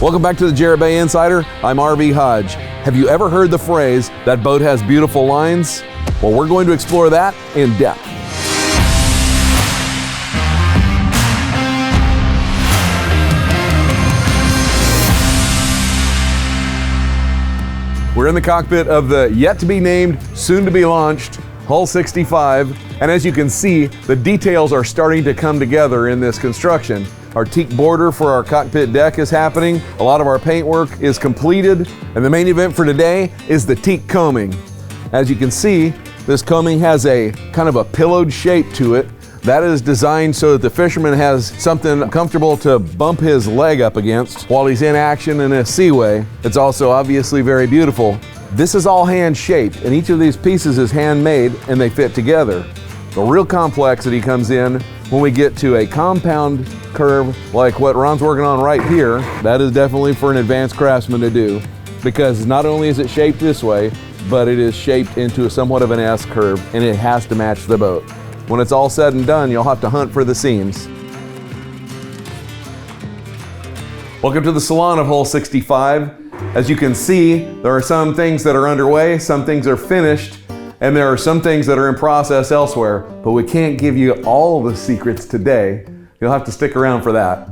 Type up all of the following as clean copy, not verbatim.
Welcome back to the Jarrett Bay Insider. I'm RV Hodge. Have you ever heard the phrase, that boat has beautiful lines? Well, we're going to explore that in depth. We're in the cockpit of the yet-to-be-named, soon-to-be-launched Hull 65, and as you can see, the details are starting to come together in this construction. Our teak border for our cockpit deck is happening, a lot of our paintwork is completed, and the main event for today is the teak coaming. As you can see, this coaming has a kind of a pillowed shape to it. That is designed so that the fisherman has something comfortable to bump his leg up against while he's in action in a seaway. It's also obviously very beautiful. This is all hand shaped, and each of these pieces is handmade and they fit together. The real complexity comes in when we get to a compound curve like what Ron's working on right here. That is definitely for an advanced craftsman to do, because not only is it shaped this way, but it is shaped into somewhat of an S curve, and it has to match the boat. When it's all said and done, you'll have to hunt for the seams. Welcome to the salon of Hull 65. As you can see, there are some things that are underway, some things are finished, and there are some things that are in process elsewhere, but we can't give you all the secrets today. You'll have to stick around for that.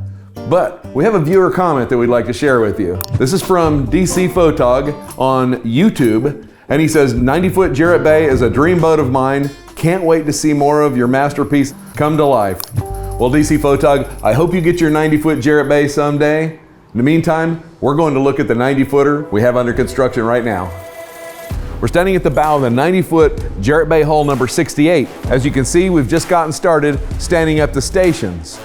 But we have a viewer comment that we'd like to share with you. This is from DC Photog on YouTube, and he says, 90-foot Jarrett Bay is a dream boat of mine. Can't wait to see more of your masterpiece come to life. Well, DC Photog, I hope you get your 90-foot Jarrett Bay someday. In the meantime, we're going to look at the 90-footer we have under construction right now. We're standing at the bow of the 90-foot Jarrett Bay hull number 68. As you can see, we've just gotten started standing up the stations.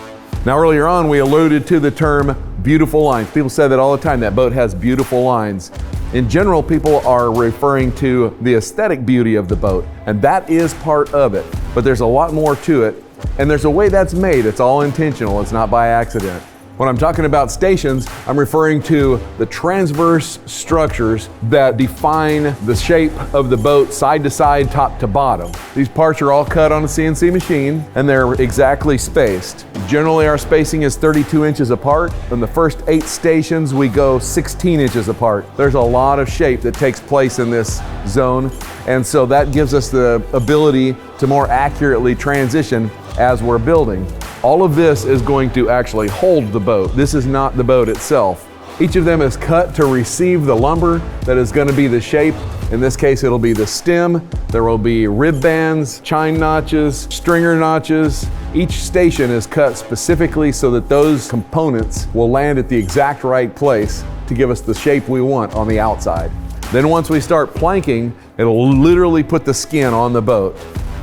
Now earlier on, we alluded to the term beautiful lines. People say that all the time, that boat has beautiful lines. In general, people are referring to the aesthetic beauty of the boat, and that is part of it. But there's a lot more to it, and there's a way that's made. It's all intentional, it's not by accident. When I'm talking about stations, I'm referring to the transverse structures that define the shape of the boat side to side, top to bottom. These parts are all cut on a CNC machine, and they're exactly spaced. Generally, our spacing is 32 inches apart. In the first 8 stations, we go 16 inches apart. There's a lot of shape that takes place in this zone, and so that gives us the ability to more accurately transition as we're building. All of this is going to actually hold the boat. This is not the boat itself. Each of them is cut to receive the lumber that is going to be the shape. In this case, it'll be the stem. There will be rib bands, chine notches, stringer notches. Each station is cut specifically so that those components will land at the exact right place to give us the shape we want on the outside. Then once we start planking, it'll literally put the skin on the boat.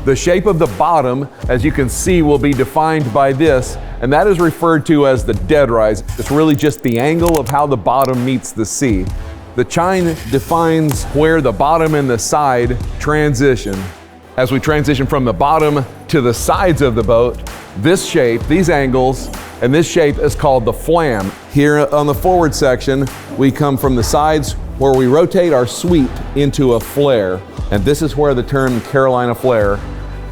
The shape of the bottom, as you can see, will be defined by this, and that is referred to as the dead rise. It's really just the angle of how the bottom meets the sea. The chine defines where the bottom and the side transition. As we transition from the bottom to the sides of the boat, this shape, these angles, and this shape is called the flam. Here on the forward section, we come from the sides where we rotate our sweep into a flare. And this is where the term Carolina flare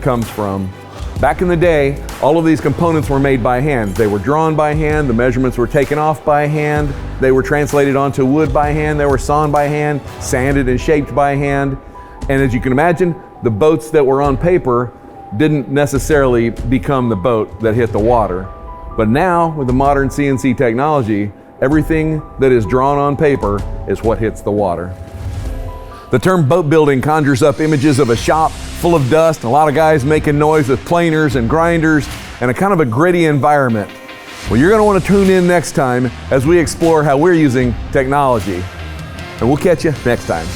comes from. Back in the day, all of these components were made by hand. They were drawn by hand, the measurements were taken off by hand, they were translated onto wood by hand, they were sawn by hand, sanded and shaped by hand. And as you can imagine, the boats that were on paper didn't necessarily become the boat that hit the water. But now, with the modern CNC technology, everything that is drawn on paper is what hits the water. The term boat building conjures up images of a shop full of dust, a lot of guys making noise with planers and grinders, and a kind of a gritty environment. Well, you're going to want to tune in next time as we explore how we're using technology. And we'll catch you next time.